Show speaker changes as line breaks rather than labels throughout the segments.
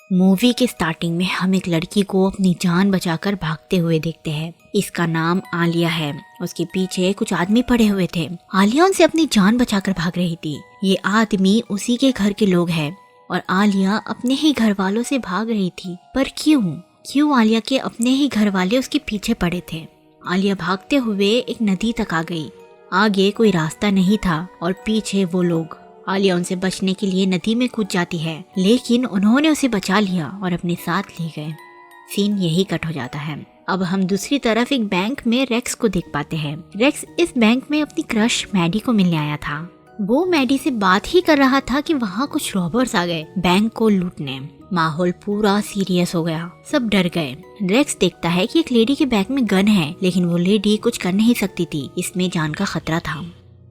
Movie के starting में हम एक लड़की को अपनी जान बचाकर भागते हुए देखते हैं। इसका नाम आलिया है। उसके पीछे कुछ आदमी पड़े हुए थे। आलिया उनसे अपनी जान बचाकर भाग रही थी। ये आदमी उसी के घर के लोग हैं और आलिया अपने ही घर वालों से भाग रही थी। पर क्यों आलिया के अपने ही घर वाले उसके पीछे पड़े थे? आलिया भागते हुए एक नदी तक आ गई। आगे कोई रास्ता नहीं था और पीछे वो लोग। आलिया उनसे बचने के लिए नदी में कूद जाती है, लेकिन उन्होंने उसे बचा लिया और अपने साथ ले गए। सीन यही कट हो जाता है। अब हम दूसरी तरफ एक बैंक में रेक्स को देख पाते हैं। रेक्स इस बैंक में अपनी क्रश मैडी को मिलने आया था। वो मैडी से बात ही कर रहा था कि वहाँ कुछ रॉबर्स आ गए बैंक को लूटने। माहौल पूरा सीरियस हो गया, सब डर गए। रेक्स देखता है कि एक लेडी के बैग में गन है, लेकिन वो लेडी कुछ कर नहीं सकती थी, इसमें जान का खतरा था।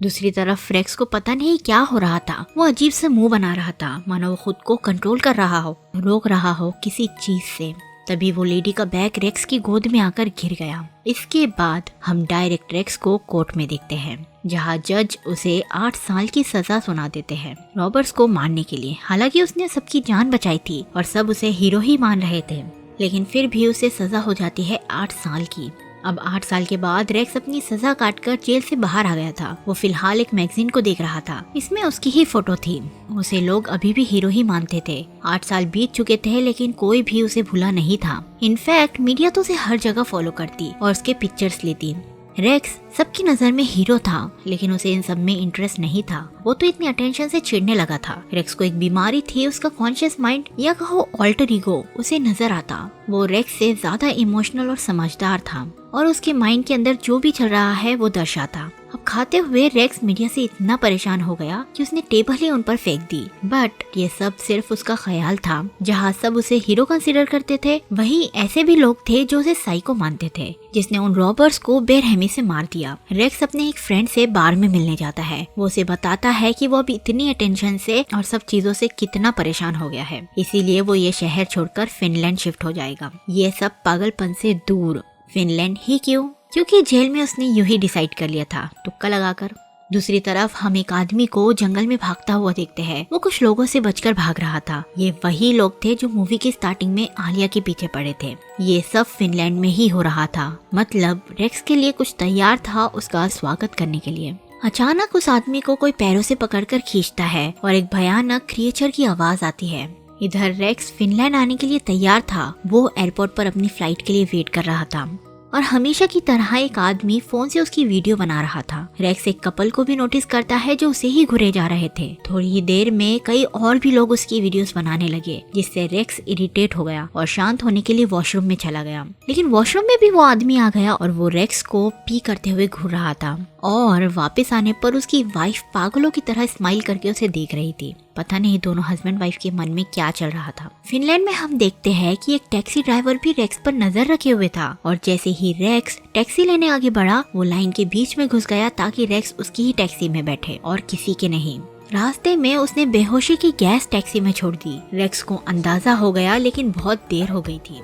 दूसरी तरफ रेक्स को पता नहीं क्या हो रहा था। वो अजीब से मुंह बना रहा था, मानो वो खुद को कंट्रोल कर रहा हो, रोक रहा हो किसी चीज से। तभी वो लेडी का बैग रेक्स की गोद में आकर गिर गया। इसके बाद हम डायरेक्ट रेक्स को कोर्ट में देखते हैं, जहाँ जज उसे 8 साल की सजा सुना देते हैं रॉबर्स को मारने के लिए। हालांकि उसने सबकी जान बचाई थी और सब उसे हीरो ही मान रहे थे, लेकिन फिर भी उसे सजा हो जाती है 8 साल की। अब 8 साल के बाद रेक्स अपनी सजा काटकर जेल से बाहर आ गया था। वो फिलहाल एक मैगजीन को देख रहा था। इसमें उसकी ही फोटो थी। उसे लोग अभी भी हीरो ही मानते थे। 8 साल बीत चुके थे, लेकिन कोई भी उसे भूला नहीं था। इनफैक्ट मीडिया तो उसे हर जगह फॉलो करती और उसके पिक्चर्स लेती। रेक्स सबकी नजर में हीरो था, लेकिन उसे इन सब में इंटरेस्ट नहीं था। वो तो इतनी अटेंशन से चिढ़ने लगा था। रेक्स को एक बीमारी थी, उसका कॉन्शियस माइंड या कहो ऑल्टर ईगो उसे नजर आता। वो रेक्स से ज्यादा इमोशनल और समझदार था और उसके माइंड के अंदर जो भी चल रहा है वो दर्शाता। अब खाते हुए रेक्स मीडिया से इतना परेशान हो गया कि उसने टेबल ही उन पर फेंक दी। बट ये सब सिर्फ उसका ख्याल था। जहाँ सब उसे हीरो कंसीडर करते थे, वहीं ऐसे भी लोग थे जो उसे साइको मानते थे, जिसने उन रॉबर्स को बेरहमी से मार दिया। रेक्स अपने एक फ्रेंड से बार में मिलने जाता है। वो उसे बताता है कि वो अब इतनी अटेंशन से और सब चीजों से कितना परेशान हो गया है, इसीलिए वो ये शहर छोड़कर फिनलैंड शिफ्ट हो जाएगा। ये सब पागलपन से दूर। फिनलैंड ही क्यों? क्योंकि जेल में उसने यूं ही डिसाइड कर लिया था, तुक्का लगाकर। दूसरी तरफ हम एक आदमी को जंगल में भागता हुआ देखते हैं। वो कुछ लोगों से बचकर भाग रहा था। ये वही लोग थे जो मूवी की स्टार्टिंग में आलिया के पीछे पड़े थे। ये सब फिनलैंड में ही हो रहा था। मतलब रेक्स के लिए कुछ तैयार था उसका स्वागत करने के लिए। अचानक उस आदमी को कोई पैरों से पकड़कर खींचता है और एक भयानक क्रिएचर की आवाज आती है। इधर रेक्स फिनलैंड आने के लिए तैयार था। वो एयरपोर्ट पर अपनी फ्लाइट के लिए वेट कर रहा था और हमेशा की तरह एक आदमी फोन से उसकी वीडियो बना रहा था। रेक्स एक कपल को भी नोटिस करता है जो उसे ही घुरे जा रहे थे। थोड़ी ही देर में कई और भी लोग उसकी वीडियोस बनाने लगे, जिससे रेक्स इरिटेट हो गया और शांत होने के लिए वॉशरूम में चला गया। लेकिन वॉशरूम में भी वो आदमी आ गया और वो रेक्स को पी करते हुए घूर रहा था और वापस आने पर उसकी वाइफ पागलों की तरह स्माइल करके उसे देख रही थी। पता नहीं दोनों हस्बैंड वाइफ के मन में क्या चल रहा था। फिनलैंड में हम देखते हैं कि एक टैक्सी ड्राइवर भी रेक्स पर नजर रखे हुए था और जैसे ही रेक्स टैक्सी लेने आगे बढ़ा, वो लाइन के बीच में घुस गया ताकि रेक्स उसकी ही टैक्सी में बैठे और किसी के नहीं। रास्ते में उसने बेहोशी की गैस टैक्सी में छोड़ दी। रेक्स को अंदाजा हो गया, लेकिन बहुत देर हो गई थी।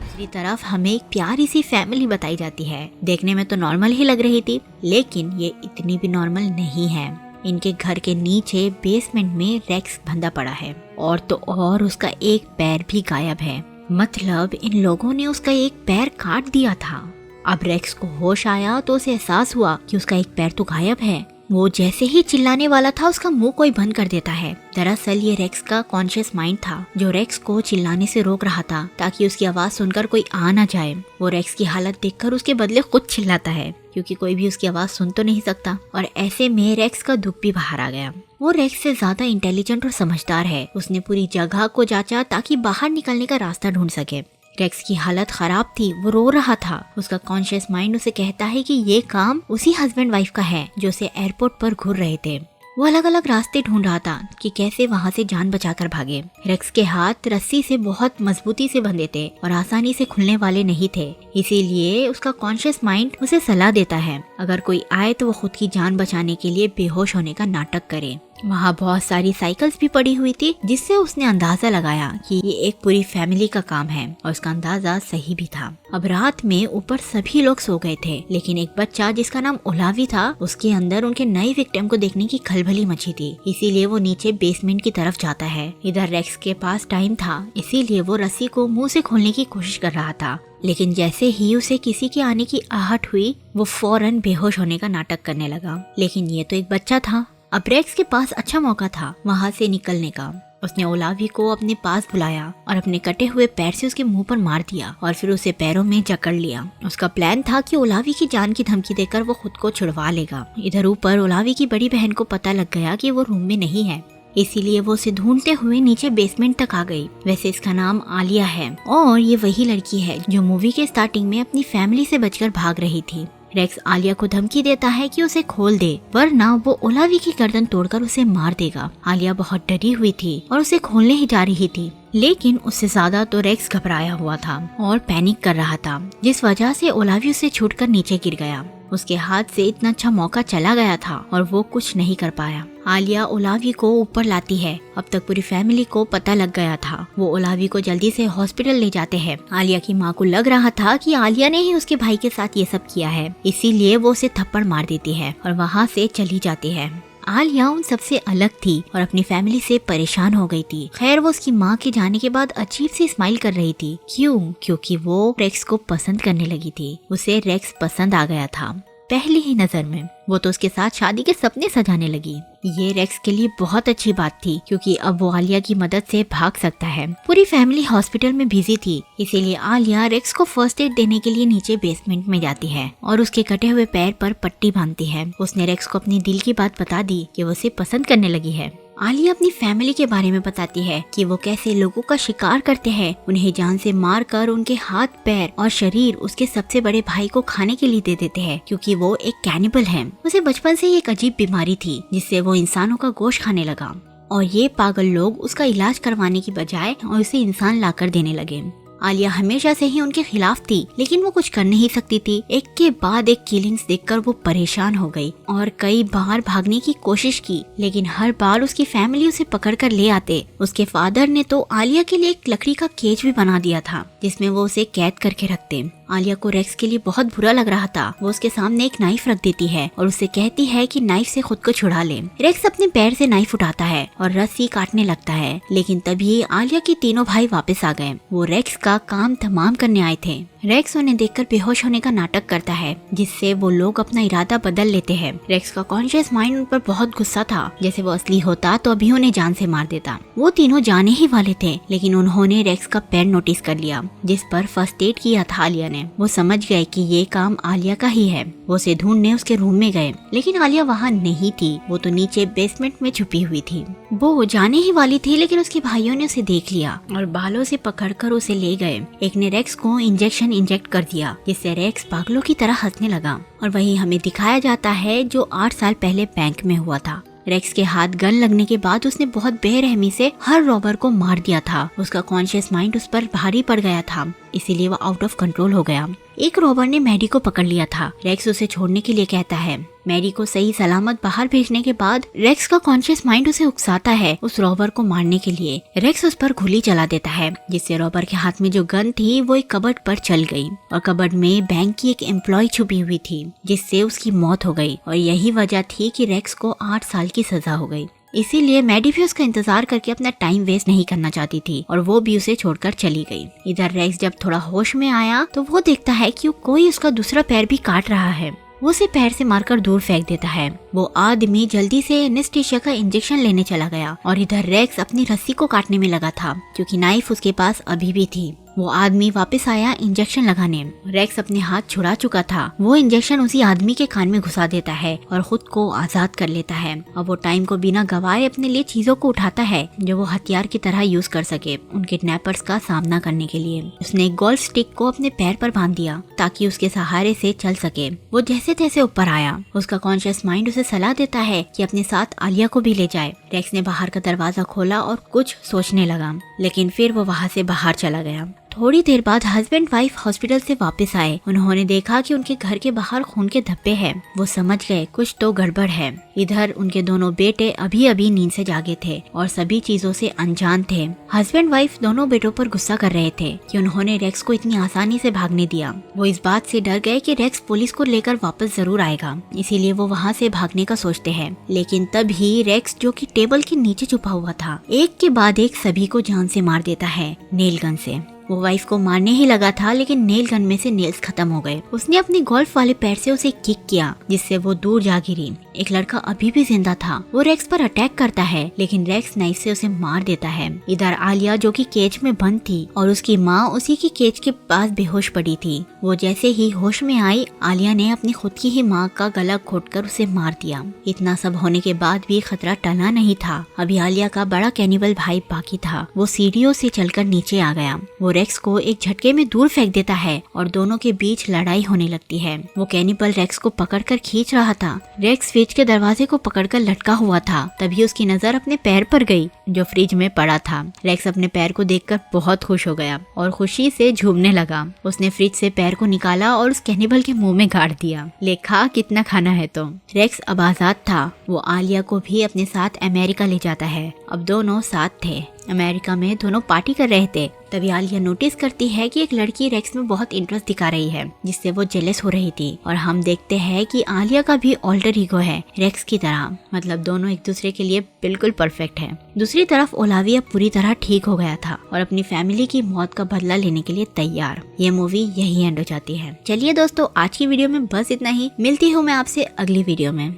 दूसरी तरफ हमें एक प्यारी सी फैमिली बताई जाती है। देखने में तो नॉर्मल ही लग रही थी, लेकिन ये इतनी भी नॉर्मल नहीं है। इनके घर के नीचे बेसमेंट में रेक्स बंधा पड़ा है और तो और उसका एक पैर भी गायब है। मतलब इन लोगों ने उसका एक पैर काट दिया था। अब रेक्स को होश आया तो उसे एहसास हुआ कि उसका एक पैर तो गायब है। वो जैसे ही चिल्लाने वाला था, उसका मुंह कोई बंद कर देता है। दरअसल ये रेक्स का कॉन्शियस माइंड था जो रेक्स को चिल्लाने से रोक रहा था ताकि उसकी आवाज सुनकर कोई आ ना जाए। वो रेक्स की हालत देखकर उसके बदले खुद चिल्लाता है, क्योंकि कोई भी उसकी आवाज सुन तो नहीं सकता। और ऐसे में रेक्स का दुख भी बाहर आ गया। वो रेक्स से ज्यादा इंटेलिजेंट और समझदार है। उसने पूरी जगह को जांचा ताकि बाहर निकलने का रास्ता ढूंढ सके। रेक्स की हालत खराब थी, वो रो रहा था। उसका कॉन्शियस माइंड उसे कहता है कि ये काम उसी हस्बैंड वाइफ का है जो उसे एयरपोर्ट पर घूर रहे थे। वो अलग अलग रास्ते ढूंढ रहा था कि कैसे वहाँ से जान बचाकर भागे। रेक्स के हाथ रस्सी से बहुत मजबूती से बंधे थे और आसानी से खुलने वाले नहीं थे, इसीलिए उसका कॉन्शियस माइंड उसे सलाह देता है अगर कोई आए तो वो खुद की जान बचाने के लिए बेहोश होने का नाटक करे। वहाँ बहुत सारी साइकिल्स भी पड़ी हुई थी, जिससे उसने अंदाजा लगाया कि ये एक पूरी फैमिली का काम है, और उसका अंदाजा सही भी था। अब रात में ऊपर सभी लोग सो गए थे, लेकिन एक बच्चा जिसका नाम ओलावी था, उसके अंदर उनके नए विक्टिम को देखने की खलबली मची थी। इसीलिए वो नीचे बेसमेंट की तरफ जाता है। इधर रेक्स के पास टाइम था, इसीलिए वो रस्सी को मुंह से खोलने की कोशिश कर रहा था, लेकिन जैसे ही उसे किसी के आने की आहट हुई, वो फौरन बेहोश होने का नाटक करने लगा। लेकिन ये तो एक बच्चा था। अब रेक्स के पास अच्छा मौका था वहाँ से निकलने का। उसने ओलावी को अपने पास बुलाया और अपने कटे हुए पैर से उसके मुंह पर मार दिया और फिर उसे पैरों में जकड़ लिया। उसका प्लान था कि ओलावी की जान की धमकी देकर वो खुद को छुड़वा लेगा। इधर ऊपर ओलावी की बड़ी बहन को पता लग गया कि वो रूम में नहीं है, इसीलिए वो उसे ढूंढते हुए नीचे बेसमेंट तक आ गई। वैसे इसका नाम आलिया है और ये वही लड़की है जो मूवी के स्टार्टिंग में अपनी फैमिली से बचकर भाग रही थी। रेक्स आलिया को धमकी देता है कि उसे खोल दे, वरना वो ओलावी की गर्दन तोड़कर उसे मार देगा। आलिया बहुत डरी हुई थी और उसे खोलने ही जा रही थी, लेकिन उससे ज्यादा तो रेक्स घबराया हुआ था और पैनिक कर रहा था, जिस वजह से ओलावी उसे छूटकर नीचे गिर गया। उसके हाथ से इतना अच्छा मौका चला गया था और वो कुछ नहीं कर पाया। आलिया ओलावी को ऊपर लाती है। अब तक पूरी फैमिली को पता लग गया था। वो ओलावी को जल्दी से हॉस्पिटल ले जाते हैं। आलिया की माँ को लग रहा था कि आलिया ने ही उसके भाई के साथ ये सब किया है, इसीलिए वो उसे थप्पड़ मार देती है और वहाँ से चली जाती है। आलिया उन सबसे अलग थी और अपनी फैमिली से परेशान हो गई थी। खैर वो उसकी माँ के जाने के बाद अजीब सी स्माइल कर रही थी। क्योंकि वो रेक्स को पसंद करने लगी थी। उसे रेक्स पसंद आ गया था पहली ही नजर में। वो तो उसके साथ शादी के सपने सजाने लगी। ये रेक्स के लिए बहुत अच्छी बात थी, क्योंकि अब वो आलिया की मदद से भाग सकता है। पूरी फैमिली हॉस्पिटल में बिजी थी, इसीलिए आलिया रेक्स को फर्स्ट एड देने के लिए नीचे बेसमेंट में जाती है और उसके कटे हुए पैर पर पट्टी बांधती है। उसने रेक्स को अपनी दिल की बात बता दी कि वो उसे पसंद करने लगी है। आलिया अपनी फैमिली के बारे में बताती है कि वो कैसे लोगों का शिकार करते हैं, उन्हें जान से मारकर उनके हाथ पैर और शरीर उसके सबसे बड़े भाई को खाने के लिए दे देते हैं, क्योंकि वो एक कैनिबल है। उसे बचपन से ही एक अजीब बीमारी थी, जिससे वो इंसानों का गोश्त खाने लगा और ये पागल लोग उसका इलाज करवाने की बजाय उसे इंसान लाकर देने लगे। आलिया हमेशा से ही उनके खिलाफ थी, लेकिन वो कुछ कर नहीं सकती थी। एक के बाद एक किलिंग्स देखकर वो परेशान हो गई और कई बार भागने की कोशिश की, लेकिन हर बार उसकी फैमिली उसे पकड़कर ले आते। उसके फादर ने तो आलिया के लिए एक लकड़ी का केज भी बना दिया था, जिसमें वो उसे कैद करके रखते। आलिया को रेक्स के लिए बहुत बुरा लग रहा था। वो उसके सामने एक नाइफ रख देती है और उससे कहती है कि नाइफ से खुद को छुड़ा ले। रेक्स अपने पैर से नाइफ उठाता है और रस्सी काटने लगता है, लेकिन तभी आलिया के तीनों भाई वापस आ गए। वो रेक्स का काम तमाम करने आए थे। रेक्स उन्हें देखकर बेहोश होने का नाटक करता है, जिससे वो लोग अपना इरादा बदल लेते हैं। रेक्स का कॉन्शियस माइंड उन पर बहुत गुस्सा था। जैसे वो असली होता तो अभी उन्हें जान से मार देता। वो तीनों जाने ही वाले थे, लेकिन उन्होंने रेक्स का पैर नोटिस कर लिया, जिस पर फर्स्ट एड किया था आलिया ने। वो समझ गए कि ये काम आलिया का ही है। वो उसे ढूंढने उसके रूम में गए, लेकिन आलिया वहाँ नहीं थी। वो तो नीचे बेसमेंट में छुपी हुई थी। वो जाने ही वाली थी, लेकिन उसके भाइयों ने उसे देख लिया और बालों से पकड़कर उसे ले गए। एक ने रेक्स को इंजेक्ट कर दिया, जिससे रेक्स पागलों की तरह हंसने लगा। और वही हमें दिखाया जाता है जो 8 साल पहले बैंक में हुआ था। रेक्स के हाथ गन लगने के बाद उसने बहुत बेरहमी से हर रॉबर को मार दिया था। उसका कॉन्शियस माइंड उस पर भारी पड़ गया था, इसीलिए वो आउट ऑफ कंट्रोल हो गया। एक रॉबर ने मैडी को पकड़ लिया था। रेक्स उसे छोड़ने के लिए कहता है। मैडी को सही सलामत बाहर भेजने के बाद रेक्स का कॉन्शियस माइंड उसे उकसाता है उस रॉबर को मारने के लिए। रेक्स उस पर गोली चला देता है, जिससे रॉबर के हाथ में जो गन थी वो एक कबर्ड पर चल गई और कबर्ड में बैंक की एक एम्प्लॉय छुपी हुई थी, जिससे उसकी मौत हो गई। और यही वजह थी कि रेक्स को 8 साल की सजा हो गई। इसीलिए मैडी भी उसका इंतजार करके अपना टाइम वेस्ट नहीं करना चाहती थी और वो भी उसे छोड़कर चली गई। इधर रेक्स जब थोड़ा होश में आया तो वो देखता है कि कोई उसका दूसरा पैर भी काट रहा है। वो उसे पैर से मारकर दूर फेंक देता है। वो आदमी जल्दी से एनेस्थीसिया का इंजेक्शन लेने चला गया और इधर रेक्स अपनी रस्सी को काटने में लगा था, क्योंकि नाइफ उसके पास अभी भी थी। वो आदमी वापस आया इंजेक्शन लगाने। रेक्स अपने हाथ छुड़ा चुका था। वो इंजेक्शन उसी आदमी के कान में घुसा देता है और खुद को आजाद कर लेता है। अब वो टाइम को बिना गवाए अपने लिए चीजों को उठाता है जो वो हथियार की तरह यूज कर सके उन किडनैपर्स का सामना करने के लिए। उसने एक गोल्फ स्टिक को अपने पैर पर बांध दिया ताकि उसके सहारे से चल सके। वो जैसे तैसे ऊपर आया। उसका कॉन्शियस माइंड उसे सलाह देता है कि अपने साथ आलिया को भी ले जाए। रेक्स ने बाहर का दरवाजा खोला और कुछ सोचने लगा, लेकिन फिर वो वहाँ से बाहर चला गया। थोड़ी देर बाद हस्बैंड वाइफ हॉस्पिटल से वापस आए। उन्होंने देखा कि उनके घर के बाहर खून के धब्बे हैं। वो समझ गए कुछ तो गड़बड़ है। इधर उनके दोनों बेटे अभी अभी नींद से जागे थे और सभी चीजों से अनजान थे। हस्बैंड वाइफ दोनों बेटों पर गुस्सा कर रहे थे कि उन्होंने रेक्स को इतनी आसानी से भागने दिया। वो इस बात से डर गए कि रेक्स पुलिस को लेकर वापस जरूर आएगा, इसीलिए वो वहाँ से भागने का सोचते हैं। लेकिन तभी रेक्स, जो कि टेबल के नीचे छुपा हुआ था, एक के बाद एक सभी को जान से मार देता है नेल गन से। वो वाइफ को मारने ही लगा था, लेकिन नेल गन में से नेल्स खत्म हो गए। उसने अपनी गोल्फ वाले पैर से उसे किक किया, जिससे वो दूर जा गिरी। एक लड़का अभी भी जिंदा था। वो रेक्स पर अटैक करता है, लेकिन रेक्स नाइफ से उसे मार देता है। इधर आलिया, जो कि केज में बंद थी, और उसकी माँ उसी की केज के पास बेहोश पड़ी थी। वो जैसे ही होश में आई, आलिया ने अपनी खुद की ही माँ का गला घोटकर उसे मार दिया। इतना सब होने के बाद भी खतरा टला नहीं था। अभी आलिया का बड़ा कैनिबल भाई बाकी था। वो सीढ़ियों से चलकर नीचे आ गया। वो रेक्स को एक झटके में दूर फेंक देता है और दोनों के बीच लड़ाई होने लगती है। वो कैनिबल रेक्स को पकड़कर खींच रहा था। रेक्स फ्रिज के दरवाजे को पकड़कर लटका हुआ था। तभी उसकी नजर अपने पैर पर गई, जो फ्रिज में पड़ा था। रेक्स अपने पैर को देखकर बहुत खुश हो गया और खुशी से झूमने लगा। उसने फ्रिज से पैर को निकाला और उस कैनिबल के मुंह में गाड़ दिया। ले खा, कितना खाना है तो। रेक्स अब आजाद था। वो आलिया को भी अपने साथ अमेरिका ले जाता है। अब दोनों साथ थे। अमेरिका में दोनों पार्टी कर रहे थे। तभी आलिया नोटिस करती है कि एक लड़की रेक्स में बहुत इंटरेस्ट दिखा रही है, जिससे वो जेलस हो रही थी। और हम देखते हैं कि आलिया का भी ऑल्टर ईगो है रेक्स की तरह। मतलब दोनों एक दूसरे के लिए बिल्कुल परफेक्ट है। दूसरी तरफ ओलाविया पूरी तरह ठीक हो गया था और अपनी फैमिली की मौत का बदला लेने के लिए तैयार। ये मूवी यही एंड हो जाती है। चलिए दोस्तों, आज की वीडियो में बस इतना ही। मिलती हूँ मैं आपसे अगली वीडियो में।